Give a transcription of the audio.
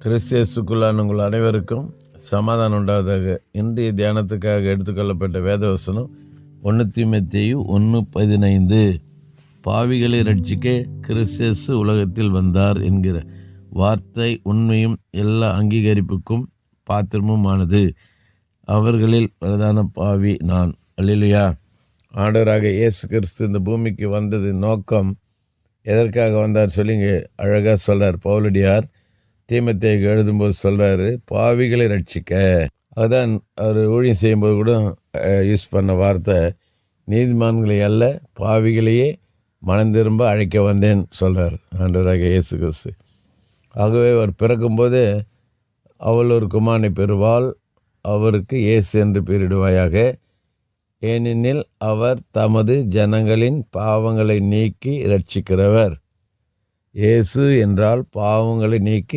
கிறிஸ்தியசுக்குள்ளான உங்கள் அனைவருக்கும் சமாதானம் உண்டாவதாக. இன்றைய தியானத்துக்காக எடுத்துக்கொள்ளப்பட்ட வேதவசனம் 1 தீமோத்தேயு 1:15. பாவிகளை ரட்சிக்க கிறிஸ்தியசு உலகத்தில் வந்தார் என்கிற வார்த்தை உண்மையும் எல்லா அங்கீகரிப்புக்கும் பாத்திரமுமானது. அவர்களில் பிரதான பாவி நான். அல்லேலூயா. ஆண்டவராக இயேசு கிறிஸ்து இந்த பூமிக்கு வந்தது நோக்கம் எதற்காக வந்தார் சொல்லிங்க அழகாக சொல்கிறார் பவுலடியார். தீமோத்தேயுக்கு எழுதும்போது சொல்கிறாரு, பாவிகளை ரட்சிக்க. அதுதான் அவர் ஊழியம் செய்யும்போது கூட யூஸ் பண்ண வார்த்தை, நீதிமான்களை அல்ல பாவிகளையே மனம் திரும்ப அழைக்க வந்தேன் சொல்கிறார் ஆண்டவராக இயேசு கிறிஸ்து. ஆகவே அவர் பிறக்கும்போது அவள் ஒரு குமாரனை பெறுவாள், அவருக்கு இயேசு என்று பெயரிடுவாயாக, ஏனெனில் அவர் தமது ஜனங்களின் பாவங்களை நீக்கி இரட்சிக்கிறவர். இயேசு என்றால் பாவங்களை நீக்கி